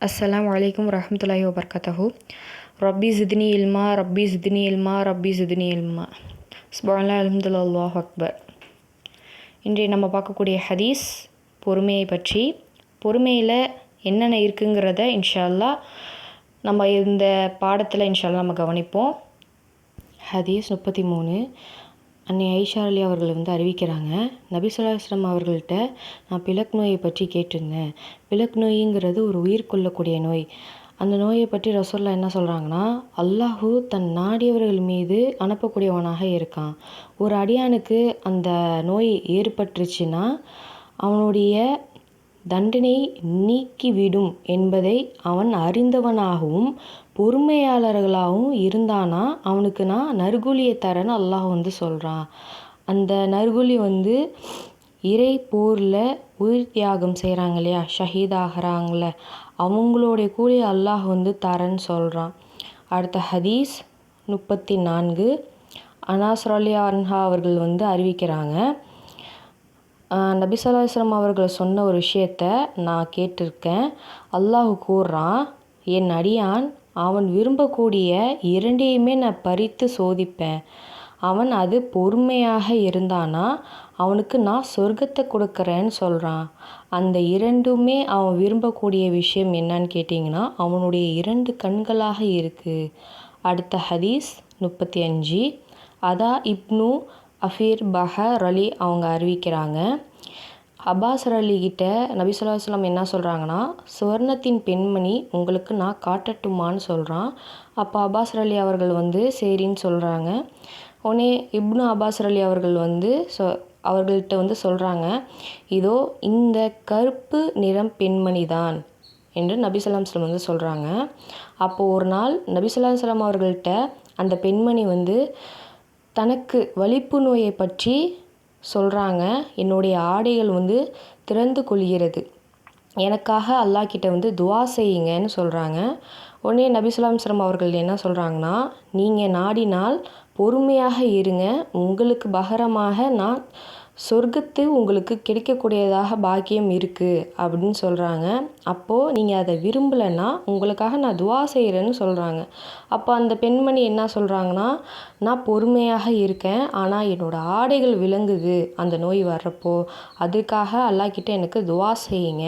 அஸ்ஸலாமு அலைக்கும் வரஹ்மத்துல்லாஹி வபரகாத்துஹு. ரப்பி ஜித்னி இல்மா ரப்பி ஜித்னி இல்மா ரப்பி ஜித்னி இல்மா. சுப்ஹானல்லாஹ் அல்ஹம்துலில்லாஹ் அல்லாஹு அக்பர். இன்றைய நம்ம பார்க்கக்கூடிய ஹதீஸ் பொறுமையை பற்றி. பொறுமையில் என்னென்ன இருக்குங்கிறத இன்ஷா அல்லாஹ் நம்ம இந்த பாடத்தில் இன்ஷா அல்லாஹ் நம்ம கவனிப்போம். ஹதீஸ் 33. அன்னை ஐஷா அலி அவர்கள் அறிவிக்கிறாங்க, நபி ஸல்லல்லாஹு அலைஹி வஸல்லம் அவர்கள்ட்ட நான் பிளக் நோயை பற்றி கேட்டிருந்தேன். பிளக் நோய்ங்கிறது ஒரு உயிர் கொள்ளக்கூடிய நோய். அந்த நோயை பற்றி ரசூலுல்லாஹ் என்ன சொல்கிறாங்கன்னா, அல்லாஹு தன் நாடியவர்கள் மீது அனுப்பக்கூடியவனாக இருக்கான். ஒரு அடியானுக்கு அந்த நோய் ஏற்பட்டுருச்சுன்னா அவனுடைய தண்டனை நீக்கிவிடும் என்பதை அவன் அறிந்தவனாகவும் பொறுமையாளர்களாகவும் இருந்தானா அவனுக்கு நான் நற்கூலியை தரேன்னு அல்லாஹ் சொல்கிறான். அந்த நற்கூலி இறை போரில் உயிர் தியாகம் செய்கிறாங்க இல்லையா, ஷஹீத் ஆகிறாங்கள, அவங்களுடைய கூலி அல்லாஹ் தரேன்னு சொல்கிறான். அடுத்த ஹதீஸ் 34. அனாஸ் ரலியல்லாஹு அன்ஹா அவர்கள் அறிவிக்கிறாங்க, நபி ஸல்லல்லாஹு அலைஹி வஸல்லம் அவர்கள் சொன்ன ஒரு விஷயத்த நான் கேட்டிருக்கேன். அல்லாஹ் கூறுறான், என் அடியான் அவன் விரும்பக்கூடிய இரண்டையுமே நான் பறித்து சோதிப்பேன். அவன் அது பொறுமையாக இருந்தானா அவனுக்கு நான் சொர்க்கத்தை கொடுக்குறேன்னு சொல்கிறான். அந்த இரண்டுமே அவன் விரும்பக்கூடிய விஷயம் என்னன்னு கேட்டிங்கன்னா அவனுடைய 2 கண்களாக இருக்குது. அடுத்த ஹதீஸ் 35. அதா இப்னு அஃபீர் பஹர் அலி அவங்க அறிவிக்கிறாங்க, அப்பாஸ் அலி கிட்ட நபி ஸல்லல்லாஹு அலைஹி வஸல்லம் என்ன சொல்கிறாங்கன்னா, சுவர்ணத்தின் பெண்மணி உங்களுக்கு நான் காட்டட்டுமான்னு சொல்கிறான். அப்போ அப்பாஸ் அலி அவர்கள் சரின்னு சொல்கிறாங்க. உடனே இப்னு அப்பாஸ் அலி அவர்கள் அவர்கள்ட்ட சொல்கிறாங்க, இதோ இந்த கருப்பு நிறம் பெண்மணி தான் என்று நபி ஸல்லல்லாஹு அலைஹி வஸல்லம் சொல்கிறாங்க. அப்போது ஒரு நாள் நபி ஸல்லல்லாஹு அலைஹி வஸல்லம் அவர்கள்ட்ட அந்த பெண்மணி தனக்கு வலிப்பு நோயை பற்றி சொல்கிறாங்க. என்னுடைய ஆடைகள் திறந்து கொள்கிறது, எனக்காக அல்லாஹ் கிட்ட துவா செய்யுங்கன்னு சொல்கிறாங்க. உடனே நபி ஸல்லல்லாஹு அலைஹி வஸல்லம் அவர்கள் என்ன சொல்கிறாங்கன்னா, நீங்கள் நாடினால் பொறுமையாக இருங்க, உங்களுக்கு பகரமாக நான் சொர்க்கத்து உங்களுக்கு கிடைக்கக்கூடியதாக பாக்கியம் இருக்குது அப்படின்னு சொல்கிறாங்க. அப்போது நீங்கள் அதை விரும்பலைன்னா உங்களுக்காக நான் துவா செய்கிறேன்னு சொல்கிறாங்க. அப்போ அந்த பெண்மணி என்ன சொல்கிறாங்கன்னா, நான் பொறுமையாக இருக்கேன், ஆனால் என்னோடய ஆடைகள் விளங்குது அந்த நோய் வர்றப்போ, அதுக்காக அல்லாஹ் கிட்ட எனக்கு துவா செய்யுங்க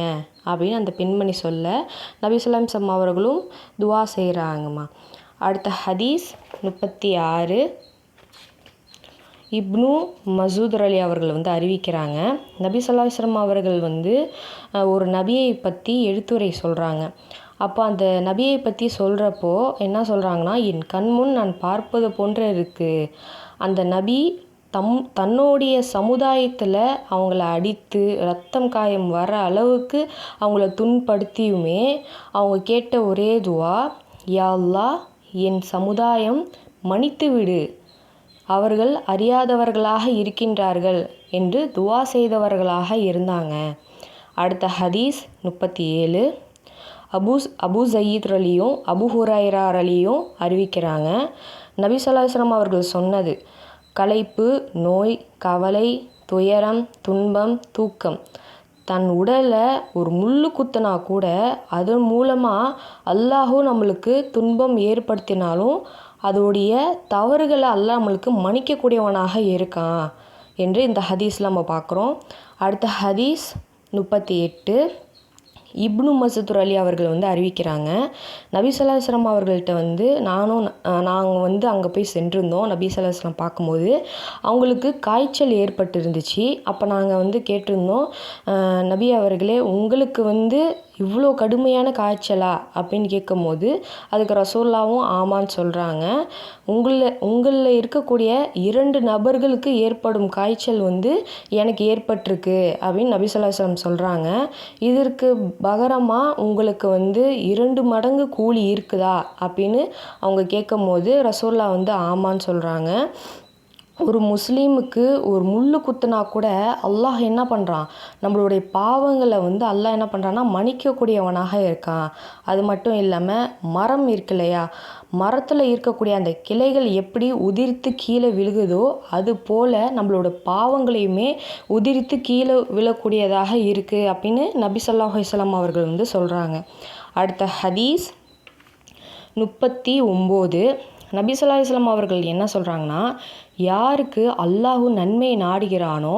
அப்படின்னு அந்த பெண்மணி சொல்ல நபி ஸல்லல்லாஹு அலைஹி வஸல்லம் அவர்களும் துவா செய்கிறாங்கம்மா. அடுத்த ஹதீஸ் 36. இப்னு மசூத் அலி அவர்கள் அறிவிக்கிறாங்க, நபி ஸல்லல்லாஹு அலைஹி வஸல்லம் அவர்கள் ஒரு நபியை பற்றி எடுத்துரை சொல்கிறாங்க. அப்போ அந்த நபியை பற்றி சொல்கிறப்போ என்ன சொல்கிறாங்கன்னா, என் கண்முன் நான் பார்ப்பது போன்ற இருக்குது. அந்த நபி தன்னுடைய சமுதாயத்தில் அவங்கள அடித்து ரத்தம் காயம் வர அளவுக்கு அவங்கள துன்படுத்தியுமே அவங்க கேட்ட ஒரே துவா, யா அல்லாஹ் என் சமுதாயம் மன்னித்து விடு, அவர்கள் அறியாதவர்களாக இருக்கின்றார்கள் என்று துவா செய்தவர்களாக இருந்தாங்க. அடுத்த ஹதீஸ் 37. அபு சயீத் அலியும் அபு ஹுரைரா அலியும் அறிவிக்கிறாங்க, நபி ஸல்லல்லாஹு அலைஹி வஸல்லம் அவர்கள் சொன்னது, களைப்பு, நோய், கவலை, துயரம், துன்பம், தூக்கம், தன் உடலில் ஒரு முள்ளு குத்தினா கூட அதன் மூலமாக அல்லாஹ் நம்மளுக்கு துன்பம் ஏற்படுத்தினாலும் அதோடைய தவறுகளை அல்லாஹ் நம்மளுக்கு மன்னிக்கக்கூடியவனாக இருக்கான் என்று இந்த ஹதீஸில் நம்ம பார்க்குறோம். அடுத்த ஹதீஸ் 38. இப்னு மசூத் அலி அவர்கள் அறிவிக்கிறாங்க, நபி ஸல்லல்லாஹு அலைஹி வஸல்லம் அவர்கள்ட்ட நாங்கள் அங்கே போய் சென்றிருந்தோம். நபி ஸல்லல்லாஹு அலைஹி வஸல்லம் பார்க்கும்போது அவங்களுக்கு காய்ச்சல் ஏற்பட்டு இருந்துச்சு. அப்போ நாங்கள் கேட்டிருந்தோம், நபி அவர்களே உங்களுக்கு இவ்வளோ கடுமையான காய்ச்சலா அப்படின்னு கேட்கும்போது அதுக்கு ரசூலுல்லாஹ்வும் ஆமான்னு சொல்கிறாங்க. உங்களில் இருக்கக்கூடிய 2 நபர்களுக்கு ஏற்படும் காய்ச்சல் எனக்கு ஏற்பட்டிருக்கு அப்படின்னு நபி ஸல்லல்லாஹு அலைஹி வஸல்லம் சொல்கிறாங்க. இதற்கு பகரமாக உங்களுக்கு 2 மடங்கு கூலி இருக்குதா அப்படின்னு அவங்க கேட்கும்போது ரசூலுல்லாஹ் ஆமான்னு சொல்கிறாங்க. ஒரு முஸ்லீமுக்கு ஒரு முள்ளு குத்துனா கூட அல்லாஹ் என்ன பண்ணுறான், நம்மளுடைய பாவங்களை அல்லாஹ் என்ன பண்ணுறான்னா மன்னிக்கக்கூடியவனாக இருக்கான். அது மட்டும் இல்லாமல் மரம் இருக்கு இல்லையா, மரத்தில் இருக்கக்கூடிய அந்த கிளைகள் எப்படி உதிர்த்து கீழே விழுகுதோ அது போல் நம்மளோட பாவங்களையுமே உதிர்த்து கீழே விழக்கூடியதாக இருக்குது அப்படின்னு நபி ஸல்லல்லாஹு அலைஹி வஸல்லம் அவர்கள் சொல்கிறாங்க. அடுத்த ஹதீஸ் 39. நபி ஸல்லல்லாஹு அலைஹி வஸல்லம் அவர்கள் என்ன சொல்கிறாங்கன்னா, யாருக்கு அல்லாஹ் நன்மை நாடுகிறானோ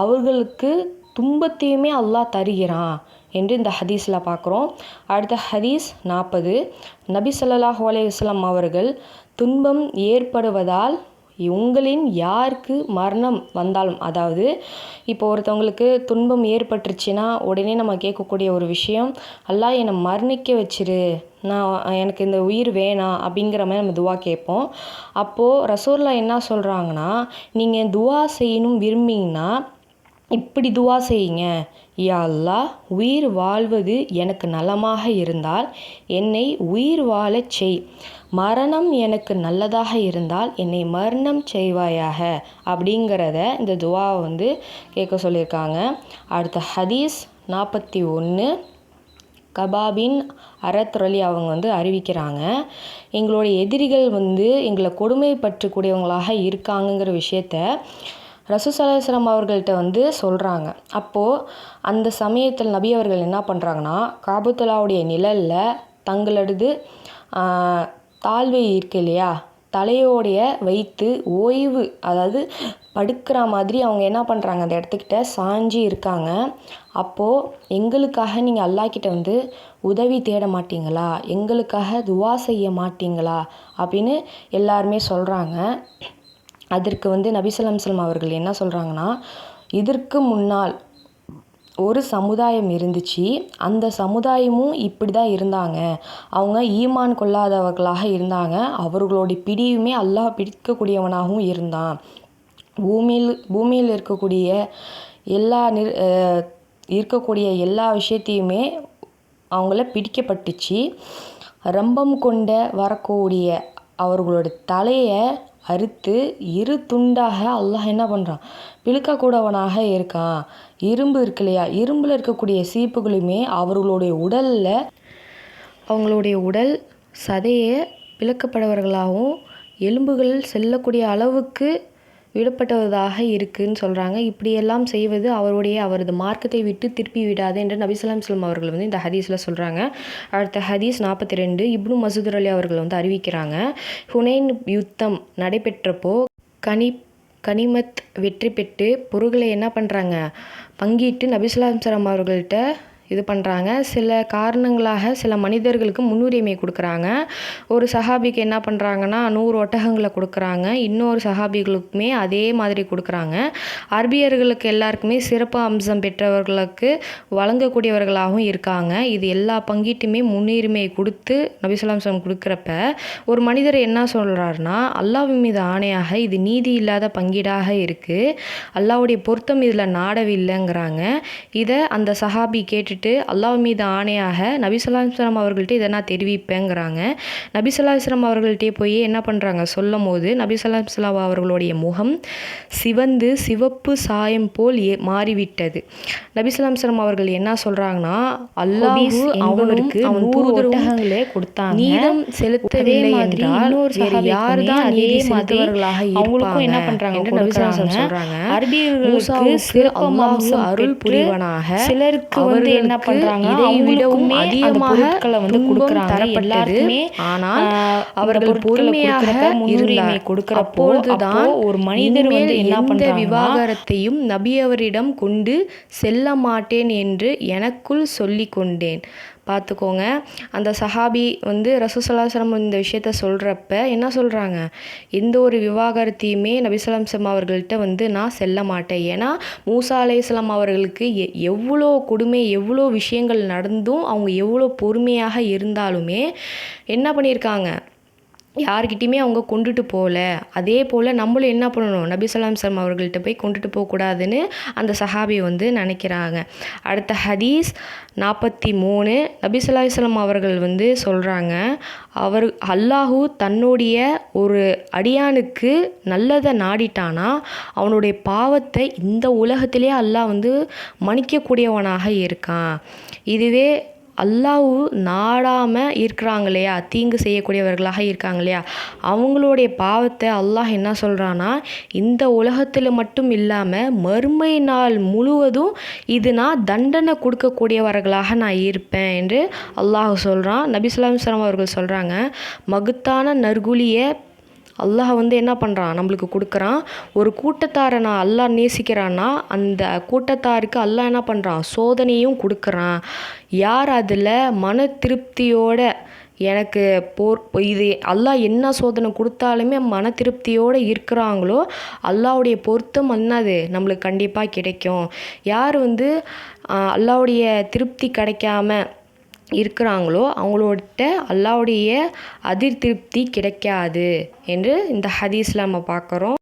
அவர்களுக்கு துன்பத்தையுமே அல்லாஹ் தருகிறான் என்று இந்த ஹதீஸில் பார்க்குறோம். அடுத்த ஹதீஸ் 40. நபி ஸல்லல்லாஹு அலைஹி வஸல்லம் அவர்கள் துன்பம் ஏற்படுவதால் உங்களின் யாருக்கு மரணம் வந்தாலும், அதாவது இப்போ ஒருத்தவங்களுக்கு துன்பம் ஏற்பட்டுருச்சுன்னா உடனே நம்ம கேட்கக்கூடிய ஒரு விஷயம், அல்லாஹ் என்னை மரணிக்க வச்சிரு, எனக்கு இந்த உயிர் வேணாம் அப்படிங்கிற மாதிரி நம்ம துவா கேட்போம். அப்போது ரசூலுல்லாஹ் என்ன சொல்கிறாங்கன்னா, நீங்கள் துவா செய்யணும் விரும்பிங்கன்னா இப்படி துவா செய்யுங்க, யா அல்லாஹ் உயிர் வாழ்வது எனக்கு நலமாக இருந்தால் என்னை உயிர் வாழச் செய், மரணம் எனக்கு நல்லதாக இருந்தால் என்னை மரணம் செய்வாயாக அப்படிங்கிறத இந்த துவாவை கேட்க சொல்லியிருக்காங்க. அடுத்த ஹதீஸ் 41. கபாபின் அரத்ரலி அவங்க அறிவிக்கிறாங்க, எங்களுடைய எதிரிகள் எங்களை கொடுமைப்பற்றக்கூடியவங்களாக இருக்காங்கங்கிற விஷயத்த ரசூல் ஸல்லல்லாஹு அலைஹி வஸல்லம் அவர்கள்ட்ட சொல்கிறாங்க. அப்போது அந்த சமயத்தில் நபி அவர்கள் என்ன பண்ணுறாங்கன்னா, காபத்துல்லாவுடைய நிழலில் தங்களது தாழ்வை இருக்கு இல்லையா, தலையோடைய வைத்து ஓய்வு, அதாவது படுக்கிற மாதிரி அவங்க என்ன பண்ணுறாங்க, அந்த இடத்துக்கிட்ட சாஞ்சி இருக்காங்க. அப்போது எங்களுக்காக நீங்கள் அல்லாஹ்கிட்ட உதவி தேட மாட்டீங்களா, எங்களுக்காக துவா செய்ய மாட்டீங்களா அப்படின்னு எல்லாருமே சொல்கிறாங்க. அதற்கு நபி ஸல்லல்லாஹு அலைஹி வஸல்லம் அவர்கள் என்ன சொல்கிறாங்கன்னா, இதற்கு முன்னால் ஒரு சமுதாயம் இருந்துச்சு, அந்த சமுதாயமும் இப்படி தான் இருந்தாங்க, அவங்க ஈமான் கொள்ளாதவர்களாக இருந்தாங்க, அவர்களுடைய பிடியுமே அல்லாஹ் பிடிக்கக்கூடியவனாகவும் இருந்தான், பூமியில் இருக்கக்கூடிய எல்லா விஷயத்தையுமே அவங்கள பிடிக்கப்பட்டுச்சு. ரம்பம் கொண்ட வரக்கூடிய அவர்களோட தலையை அறுத்து 2 துண்டாக அல்லாஹ் என்ன பண்ணுறான், பிளக்கக்கூடவனாக இருக்கான். இரும்பு இருக்கு இல்லையா, இரும்பில் இருக்கக்கூடிய சீப்புகளுமே அவர்களுடைய உடல் சதையை பிளக்கப்பட்டவர்களாகவும் எலும்புகள் செல்லக்கூடிய அளவுக்கு விடப்பட்டதாக இருக்குதுன்னு சொல்கிறாங்க. இப்படியெல்லாம் செய்வது அவரது மார்க்கத்தை விட்டு திருப்பி விடாது என்று நபி ஸல்லல்லாஹு அலைஹி வஸல்லம் அவர்கள் இந்த ஹதீஸில் சொல்கிறாங்க. அடுத்த ஹதீஸ் 42. இப்னு மசூத் அலி அவர்கள் அறிவிக்கிறாங்க, ஹுனைன் யுத்தம் நடைபெற்றப்போ கனிமத் வெற்றி பெற்று பொருள்களை என்ன பண்ணுறாங்க, பங்கிட்டு நபி ஸல்லல்லாஹு அலைஹி வஸல்லம் அவர்கள்ட்ட இது பண்ணுறாங்க. சில காரணங்களாக சில மனிதர்களுக்கு முன்னுரிமை கொடுக்குறாங்க. ஒரு சஹாபிக்கு என்ன பண்ணுறாங்கன்னா 100 ஒட்டகங்களை கொடுக்குறாங்க, இன்னொரு சஹாபிகளுக்குமே அதே மாதிரி கொடுக்குறாங்க. அரபியர்களுக்கு எல்லாருக்குமே சிறப்பு அம்சம் பெற்றவர்களுக்கு வழங்கக்கூடியவர்களாகவும் இருக்காங்க. இது எல்லா பங்கீட்டுமே முன்னுரிமை கொடுத்து நபி ஸல்லல்லாஹு அலைஹி வஸல்லம் கொடுக்குறப்ப ஒரு மனிதர் என்ன சொல்கிறாருன்னா, அல்லாஹ்வின் மீது ஆணையாக இது நீதி இல்லாத பங்கீடாக இருக்குது, அல்லாஹ்வுடைய பொருத்தம் இதில் நாடவில்லைங்கிறாங்க. இதை அந்த சஹாபி கேட்டுட்டு அல்லாஹ் மீது ஆணையாக நபி ஸல்லல்லாஹு அலைஹி வஸல்லம் அவர்கள்ட்ட இதை நான் தெரிவிப்பேங்கிறாங்க. நபி ஸல்லல்லாஹு அலைஹி வஸல்லம் அவர்கள்ட்டே போய் என்ன பண்ணுறாங்க சொல்லும் போது, நபி ஸல்லல்லாஹு அலைஹி வஸல்லம் அவர்களுடைய முகம் சிவந்து சிவப்பு சாயம் போல் மாறிவிட்டது. நபி ஸல்லல்லாஹு அலைஹி வஸல்லம் அவர்கள் என்ன சொல்கிறாங்கன்னா, அல்லாஹ் அவனுக்கு 100 ஒட்டகங்களே கொடுத்தாங்க, நீதம் செலுத்தவில்லை என்றால் வேறு யார் தான் நீதி செலுத்துவர்களாக அவங்களுக்கும் என்ன பண்ணுறாங்க நபி ஸல்லல்லாஹு அலைஹி வஸல்லம் சொல்கிறாங்க. அரபியர்களுக்கு அல்லாஹ் அருள் புரிவனாக, சிலருக்கு என்ன பண்றாங்க, இதை விடவும் அதிகமாக கொடுக்குறாங்க எல்லாருக்குமே. ஆனால் அவர்கள் பொறுமையாக முன்னுரிமை கொடுக்கிறப்போதுதான் ஒரு மனிதர் என்ன பண்ற விவாகரத்தையும் நபி அவரிடம் கொண்டு செல்ல மாட்டேன் என்று எனக்குள் சொல்லி கொண்டேன். பார்த்துக்கோங்க, அந்த சஹாபி ரசூல் ஸல்லல்லாஹு அலைஹி வஸல்லம் இந்த விஷயத்த சொல்கிறப்ப என்ன சொல்கிறாங்க, எந்த ஒரு விவாகரத்தையுமே நபி ஸல்லல்லாஹு அலைஹி வஸல்லம் அவர்கள்ட்ட நான் செல்ல மாட்டேன். ஏன்னா மூசா அலைஹிஸ்ஸலாம் அவர்களுக்கு எவ்வளோ கொடுமை, எவ்வளோ விஷயங்கள் நடந்தும் அவங்க எவ்வளோ பொறுமையாக இருந்தாலுமே என்ன பண்ணியிருக்காங்க, யார்கிட்டையுமே அவங்க கொண்டுட்டு போகல. அதே போல் நம்மளும் என்ன பண்ணணும், நபி ஸல்லல்லாஹு அலைஹி வஸல்லம் அவர்கள்ட்ட போய் கொண்டுட்டு போகக்கூடாதுன்னு அந்த சஹாபி நினைக்கிறாங்க. அடுத்த ஹதீஸ் 43. நபி ஸல்லல்லாஹு அலைஹி வஸல்லம் அவர்கள் சொல்கிறாங்க, அல்லாஹு தன்னுடைய ஒரு அடியானுக்கு நல்லதை நாடிட்டானா அவனுடைய பாவத்தை இந்த உலகத்திலே அல்லாஹ் மன்னிக்கக்கூடியவனாக இருக்கான். இதுவே அல்லாஹ் நாடாமல் இருக்கிறாங்க இல்லையா, தீங்கு செய்யக்கூடியவர்களாக இருக்காங்க இல்லையா, அவங்களுடைய பாவத்தை அல்லாஹ் என்ன சொல்கிறான்னா, இந்த உலகத்தில் மட்டும் இல்லாமல் மறுமை நாள் முழுவதும் இது நான் தண்டனை கொடுக்கக்கூடியவர்களாக நான் இருப்பேன் என்று அல்லாஹ் சொல்கிறான். நபி ஸல்லல்லாஹு அலைஹி வஸல்லம் அவர்கள் சொல்கிறாங்க, மகத்தான நற்குலியை அல்லாஹ் என்ன பண்ணுறான், நம்மளுக்கு கொடுக்குறான். ஒரு கூட்டத்தாரை நான் அல்லாஹ் நேசிக்கிறான்னா அந்த கூட்டத்தாருக்கு அல்லாஹ் என்ன பண்ணுறான், சோதனையும் கொடுக்குறான். யார் அதில் மன திருப்தியோட எனக்கு இது அல்லாஹ் என்ன சோதனை கொடுத்தாலுமே மன திருப்தியோடு இருக்கிறாங்களோ அல்லாஹ்வுடைய பொருத்தம் என்னது நம்மளுக்கு கண்டிப்பாக கிடைக்கும். யார் அல்லாஹ்வுடைய திருப்தி கிடைக்காம இருக்கிறாங்களோ அவங்களோட அல்லாஹ்வுடைய அதிர் திருப்தி கிடைக்காது என்று இந்த ஹதீஸில் நம்ம பார்க்குறோம்.